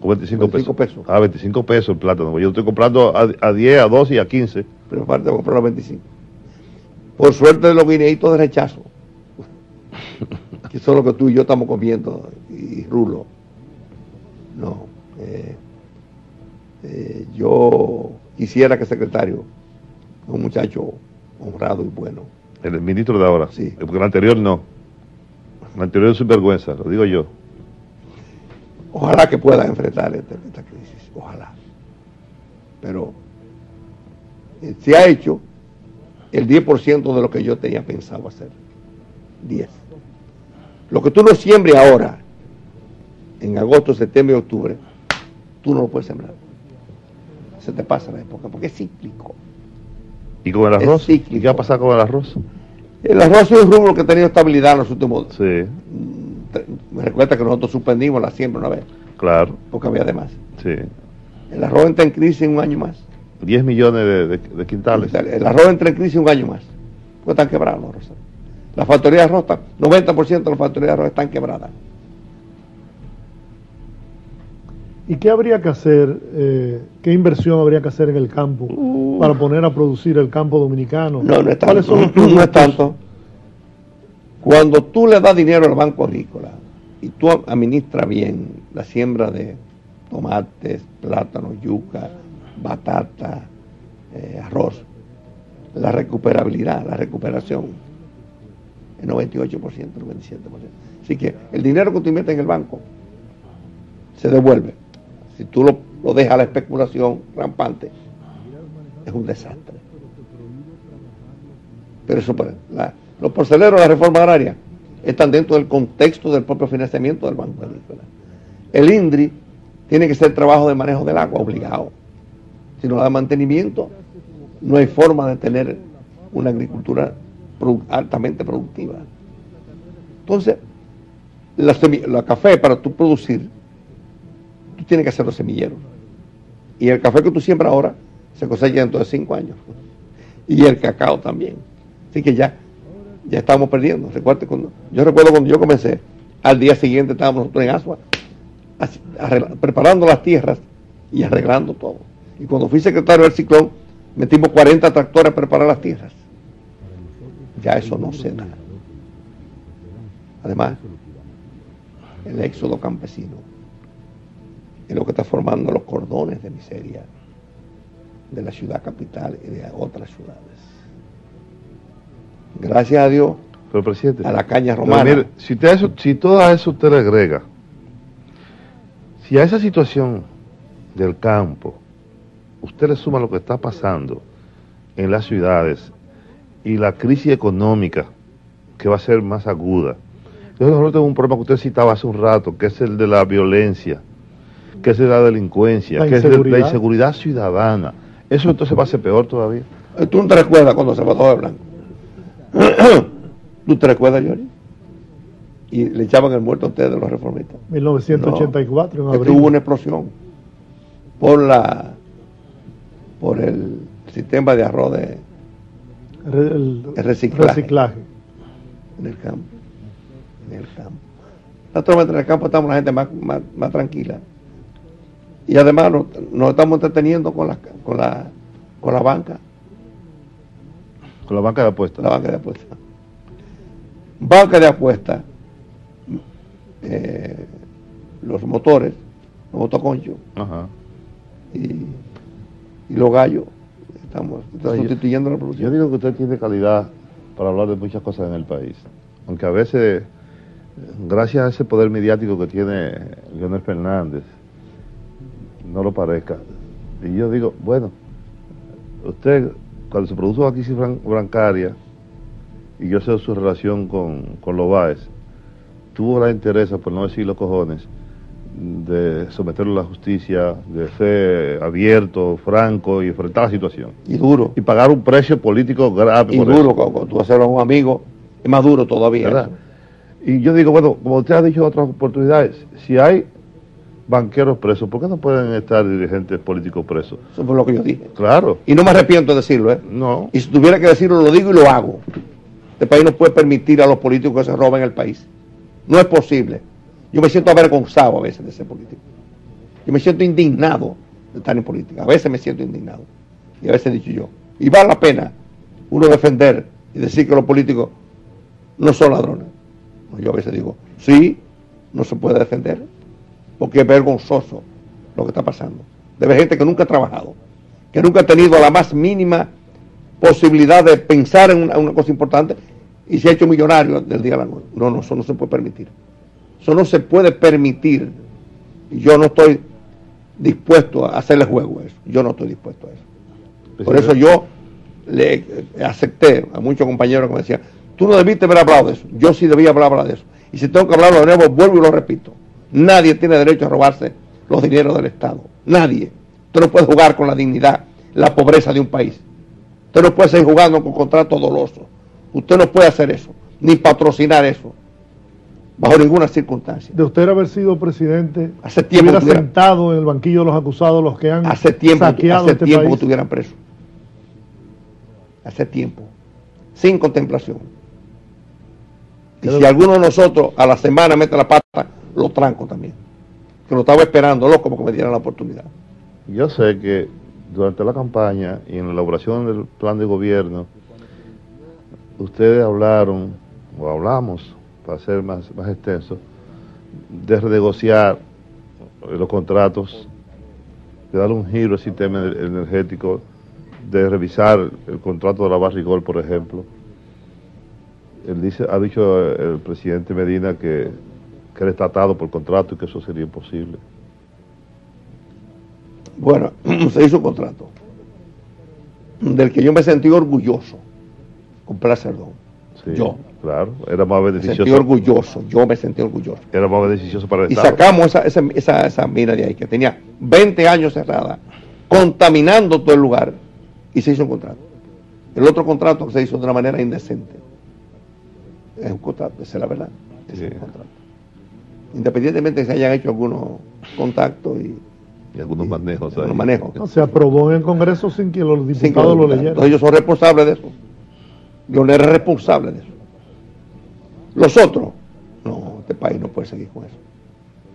¿O 25 pesos? Ah, 25 pesos el plátano. Yo estoy comprando a 10, a 12 y a 15. Pero aparte voy a comprar a 25. Por suerte de los guineitos de rechazo. Que son los que tú y yo estamos comiendo. Y rulo. No. Yo quisiera que el secretario, un muchacho honrado y bueno. El ministro de ahora. Sí. Porque el anterior no. El anterior es sinvergüenza, lo digo yo. Ojalá que pueda enfrentar esta crisis. Ojalá. Pero se ha hecho el 10% de lo que yo tenía pensado hacer. 10. Lo que tú no siembres ahora, en agosto, septiembre y octubre, tú no lo puedes sembrar. Se te pasa la época, porque es cíclico. ¿Y con el arroz? ¿Y qué va a pasar con el arroz? El arroz es un rubro que ha tenido estabilidad en los últimos... Sí. Me recuerda que nosotros suspendimos la siembra una vez. Claro. Porque había de más. Sí. El arroz entra en crisis en un año más. 10 millones de quintales. El arroz entra en crisis un año más. Porque están quebrados los arroz. Las factorías de arroz, 90% de las factorías de arroz están quebradas. ¿Y qué habría que hacer, qué inversión habría que hacer en el campo para poner a producir el campo dominicano? No es tanto. ¿Cuáles son los No es productos? tanto. Cuando tú le das dinero al Banco Agrícola y tú administras bien la siembra de tomates, plátanos, yuca, batata, arroz, la recuperabilidad, la recuperación, el 98%, 97%. Así que el dinero que tú inviertes en el banco se devuelve. Si tú lo dejas a la especulación rampante, es un desastre. Pero eso, los porceleros de la reforma agraria están dentro del contexto del propio financiamiento del Banco Agrícola. El INDRI tiene que ser trabajo de manejo del agua obligado. Si no da mantenimiento, no hay forma de tener una agricultura altamente productiva. Entonces, la café, para tú producir, tú tienes que hacer los semilleros. Y el café que tú siembras ahora se cosecha dentro de 5 años. Y el cacao también. Así que ya estamos perdiendo. Yo recuerdo cuando yo comencé, al día siguiente estábamos nosotros en Asua, preparando las tierras y arreglando todo. Y cuando fui secretario del Ciclón, metimos 40 tractores a preparar las tierras. Ya eso no se da. Además, el éxodo campesino es lo que está formando los cordones de miseria de la ciudad capital y de otras ciudades. Gracias a Dios, Pero, presidente, a la caña romana. Mire, si todo a eso usted le agrega, si a esa situación del campo usted le suma lo que está pasando en las ciudades y la crisis económica que va a ser más aguda. Entonces nosotros tenemos un problema que usted citaba hace un rato, que es el de la violencia, que es de la delincuencia, que es de la inseguridad ciudadana. Eso entonces va a ser peor todavía. ¿Tú no te recuerdas cuando se mató de Blanco? ¿Tú te recuerdas, Johnny? Y le echaban el muerto a ustedes de los reformistas. 1984, no, en abril. Hubo una explosión por el sistema de arroz de el reciclaje en el campo. Naturalmente en el campo estamos la gente más tranquila. Y además nos estamos entreteniendo con la banca. Con la banca de apuestas. La banca de apuestas. Banca de apuestas. Los motores, los motoconchos. Ajá. Y los gallos. Estamos sustituyendo la producción. Yo digo que usted tiene calidad para hablar de muchas cosas en el país. Aunque a veces, gracias a ese poder mediático que tiene Leonel Fernández, no lo parezca. Y yo digo, bueno, usted, cuando se produjo la crisis bancaria, y yo sé su relación con Lobaez, tuvo la interés, por no decir los cojones, de someterlo a la justicia, de ser abierto, franco y enfrentar la situación. Y duro. Y pagar un precio político grave. Y duro, cuando tú hacerlo a un amigo, es más duro todavía. ¿Verdad? Y yo digo, bueno, como usted ha dicho en otras oportunidades, si hay banqueros presos, ¿por qué no pueden estar dirigentes políticos presos? Eso fue lo que yo dije. Claro. Y no me arrepiento de decirlo, ¿eh? No. Y si tuviera que decirlo, lo digo y lo hago. Este país no puede permitir a los políticos que se roben el país. No es posible. Yo me siento avergonzado a veces de ser político. Yo me siento indignado de estar en política. A veces me siento indignado. Y a veces he dicho yo. Y vale la pena uno defender y decir que los políticos no son ladrones. Yo a veces digo, sí, no se puede defender, porque es vergonzoso lo que está pasando. Debe gente que nunca ha trabajado, que nunca ha tenido la más mínima posibilidad de pensar en una cosa importante y se ha hecho millonario del día a la noche. No, eso no se puede permitir. Eso no se puede permitir. Y yo no estoy dispuesto a hacerle juego a eso. Yo no estoy dispuesto a eso. Por eso yo le acepté a muchos compañeros que me decían, tú no debiste haber hablado de eso. Yo sí debía hablar de eso. Y si tengo que hablarlo de nuevo, vuelvo y lo repito. Nadie tiene derecho a robarse los dineros del Estado. Nadie. Usted no puede jugar con la dignidad, la pobreza de un país. Usted no puede seguir jugando con contratos dolosos. Usted no puede hacer eso, ni patrocinar eso, bajo ninguna circunstancia. De usted haber sido presidente, hace tiempo hubiera sentado en el banquillo de los acusados, los que han saqueado este país. Que estuvieran presos. Hace tiempo. Sin contemplación. Y si alguno de nosotros a la semana mete la pata, lo tranco también. que lo estaba esperando, loco, porque me dieran la oportunidad. Yo sé que durante la campaña y en la elaboración del plan de gobierno, ustedes hablaron, o hablamos, para ser más extenso, de renegociar los contratos, de darle un giro al sistema energético, de revisar el contrato de la Barrigol, por ejemplo. Ha dicho el presidente Medina que él está atado por contrato y que eso sería imposible. Bueno, se hizo un contrato del que yo me sentí orgulloso con Plaza Cerdón. Sí, yo. Claro, era más beneficioso. Me sentí orgulloso, yo me sentí orgulloso. Era más beneficioso para el y Estado. sacamos esa mina de ahí, que tenía 20 años cerrada, contaminando todo el lugar, y se hizo un contrato. El otro contrato se hizo de una manera indecente. Es un contrato, esa es la verdad. Es un contrato. Independientemente de que se hayan hecho algunos contactos y algunos manejos. Algunos manejos. No, se aprobó en el Congreso sin que los diputados lo leyeran. Entonces ellos son responsables de eso. Leonel es responsable de eso. Los otros, no, este país no puede seguir con eso.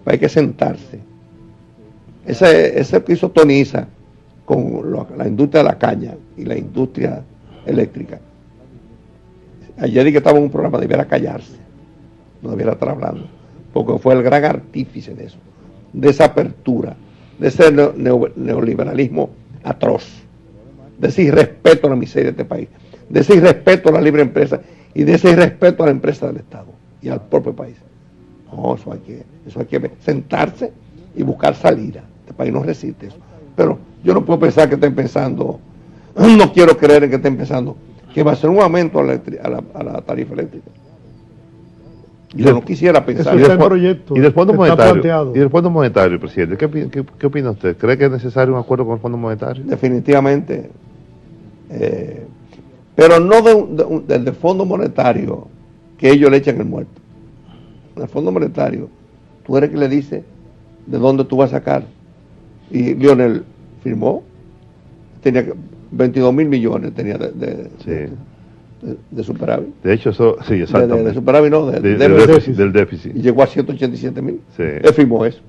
Hay que sentarse. Ese que hizo Toniza con la industria de la caña y la industria eléctrica. Ayer dije que estaba en un programa, debiera callarse, no debiera estar hablando, porque fue el gran artífice de eso, de esa apertura, de ese neoliberalismo atroz, de ese irrespeto a la miseria de este país, de ese irrespeto a la libre empresa y de ese irrespeto a la empresa del Estado y al propio país. No, eso hay que sentarse y buscar salida. Este país no resiste eso. Pero yo no puedo pensar que estén pensando, no quiero creer en que estén pensando que va a ser un aumento a la tarifa eléctrica. Yo no quisiera pensar. Eso está en proyecto. ¿Y del Fondo Monetario? ¿Y del Fondo Monetario, presidente? ¿Qué opina usted? ¿Cree que es necesario un acuerdo con el Fondo Monetario? Definitivamente. Pero no del Fondo Monetario que ellos le echan el muerto. El Fondo Monetario, tú eres que le dice de dónde tú vas a sacar. Y Lionel firmó, tenía 22 mil millones tenía de superávit. De hecho, eso, sí, exactamente. De superávit, no, del déficit. Y llegó a 187 mil. Sí. Él firmó eso.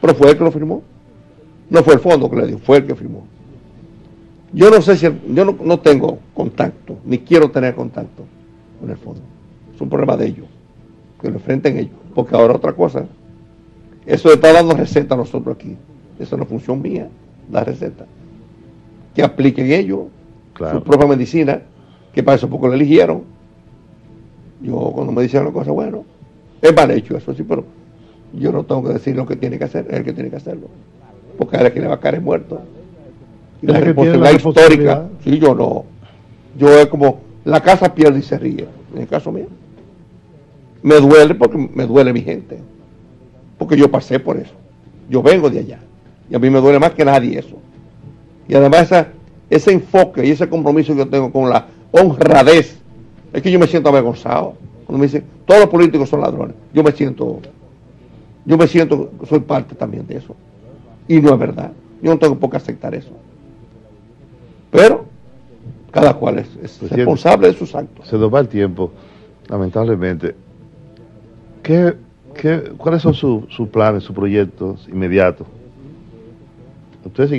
Pero fue él que lo firmó. No fue el fondo que le dio, fue él que firmó. Yo no sé si, yo no tengo contacto, ni quiero tener contacto con el fondo. Es un problema de ellos, que lo enfrenten ellos. Porque ahora otra cosa, eso de estar dando receta a nosotros aquí, eso no es función mía, la receta. Que apliquen ellos su propia medicina, que para eso poco lo eligieron. Yo cuando me dicen una cosa, bueno, es mal hecho eso sí, pero yo no tengo que decir lo que tiene que hacer, es el que tiene que hacerlo. Porque a él es que le va a caer muerto. Y la responsabilidad histórica, sí, yo no. Yo es como, la casa pierde y se ríe, en el caso mío. Me duele porque me duele mi gente. Porque yo pasé por eso. Yo vengo de allá. Y a mí me duele más que nadie eso. Y además ese enfoque y ese compromiso que yo tengo con la honradez, es que yo me siento avergonzado. Cuando me dicen, todos los políticos son ladrones. Yo me siento, soy parte también de eso. Y no es verdad. Yo no tengo por qué aceptar eso. Pero cada cual es responsable de sus actos. Se nos va el tiempo, lamentablemente. ¿Cuáles son sus planes, sus proyectos inmediatos? Usted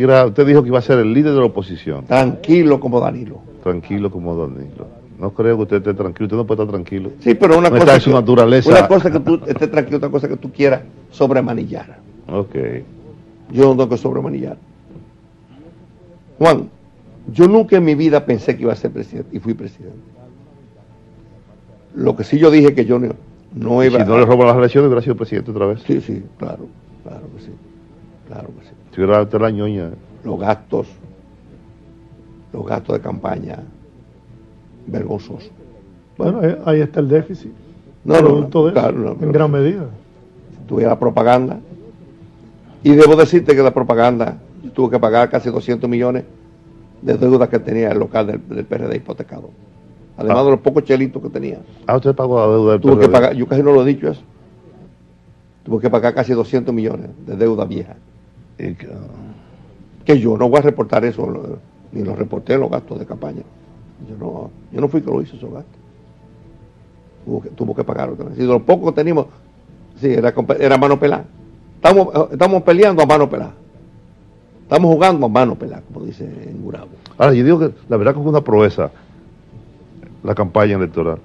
dijo que iba a ser el líder de la oposición. Tranquilo como Danilo. Tranquilo como Danilo. No creo que usted esté tranquilo. Usted no puede estar tranquilo. Sí, pero una cosa está en su naturaleza. Una cosa que tú estés tranquilo, otra cosa que tú quieras sobremanillar. Ok. Yo no tengo que sobremanillar. Juan, yo nunca en mi vida pensé que iba a ser presidente y fui presidente. Lo que sí yo dije que yo no iba. Si no le roban las elecciones, hubiera sido presidente otra vez. Sí, sí, claro que sí. Claro que sí. Si hubiera usted la ñoña. Los gastos de campaña vergonzosos. Bueno, ahí está el déficit. Producto de eso, en gran medida. Tuviera propaganda. Y debo decirte que la propaganda, yo tuve que pagar casi 200 millones de deudas que tenía el local del PRD hipotecado. Además de los pocos chelitos que tenía. Usted pagó la deuda del tuve PRD. Que pagar, yo casi no lo he dicho eso. Tuve que pagar casi 200 millones de deuda vieja. Que yo no voy a reportar eso, ni lo reporté en los gastos de campaña. Yo no fui que lo hice esos gastos. Tuvo que pagar otra vez. Y de lo poco que teníamos, sí, era mano pelada. Estamos peleando a mano pelada. Estamos jugando a mano pelada, como dice en Gurabo. Ahora, yo digo que la verdad que fue una proeza la campaña electoral.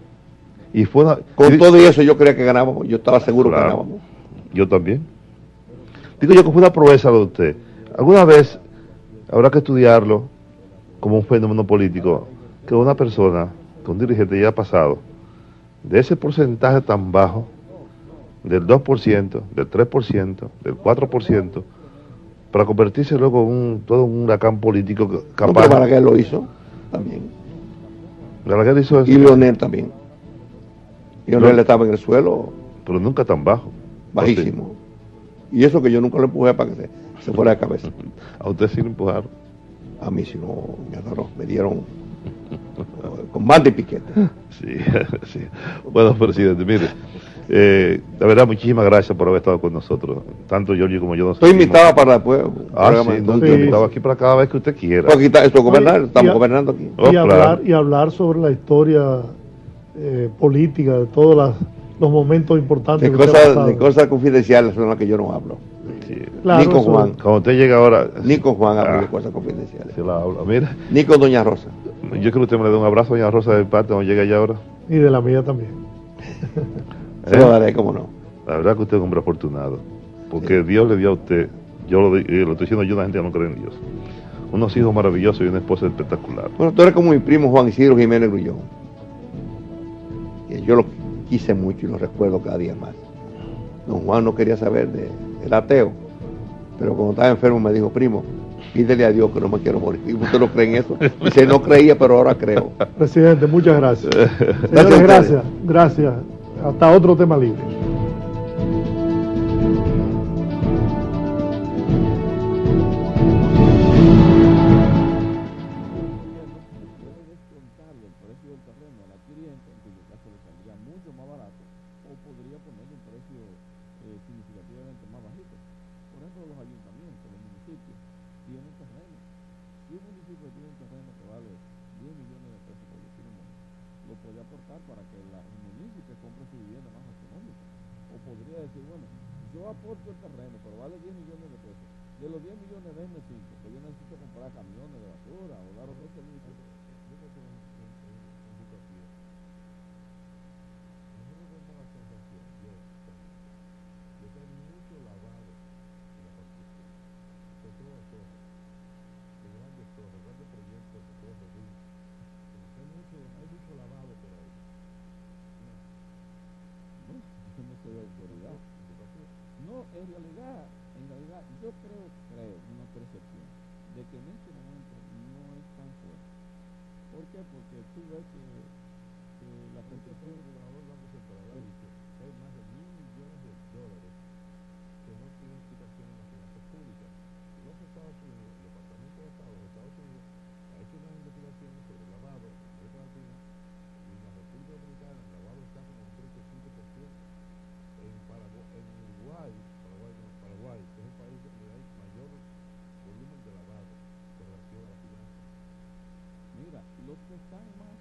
Y fue Con todo y eso yo creía que ganábamos, yo estaba seguro que ganábamos. Yo también. Digo yo que fue una proeza lo de usted. Alguna vez habrá que estudiarlo como un fenómeno político, que una persona, que un dirigente ya ha pasado, de ese porcentaje tan bajo, del 2%, del 3%, del 4%, para convertirse luego en todo un huracán político capaz. No, pero Balaguer lo hizo también. Balaguer hizo eso. Y Leonel también. Leonel estaba en el suelo. Pero nunca tan bajo. Bajísimo. Y eso que yo nunca lo empujé para que se fuera de cabeza. ¿A usted sí lo empujaron? A mí sí no, me dieron con banda y piquete. Sí, sí. Bueno, presidente, mire, la verdad, muchísimas gracias por haber estado con nosotros. Tanto Giorgio como yo. Estoy invitado para después. Sí, no, estoy invitado aquí para cada vez que usted quiera. Aquí estamos gobernando aquí. Y hablar sobre la historia política de todos los momentos importantes. De cosas confidenciales son las que yo no hablo. Sí. Claro, ni con Juan. Cuando usted llega ahora. Ni con Juan hablo de cosas confidenciales. Se la habla. Mira. Ni con doña Rosa. Yo creo que usted me le dé un abrazo a doña Rosa de parte cuando llegue allá ahora. Y de la mía también. Se lo daré, cómo no. La verdad que usted es un hombre afortunado. Porque sí. Dios le dio a usted, yo lo estoy diciendo yo, la gente no cree en Dios, unos hijos maravillosos y una esposa espectacular. Bueno, tú eres como mi primo Juan Isidro Jiménez Grullón. Yo lo quise mucho y lo recuerdo cada día más. Don Juan no quería saber del ateo, pero cuando estaba enfermo me dijo, primo, pídele a Dios que no me quiero morir. ¿Y usted no cree en eso? Dice, no creía, pero ahora creo. Presidente, muchas gracias. Señores, gracias. Hasta otro tema libre. En realidad, yo creo, una percepción de que en este momento no es tan fuerte. ¿Por qué? Porque tú ves que la percepción del gobernador Blanco Central ha dicho que hay más de $1.000 millones que no tienen explicación en las finanzas públicas. Los Estados Unidos, el Departamento de Estado de los Estados Unidos, ha hecho unas investigaciones sobre el lavado en América Latina y en la República Dominicana el lavado está como un 35%. En Uruguay, que es el país donde hay mayor volumen de lavado con relación a la finanza. Mira, los que están más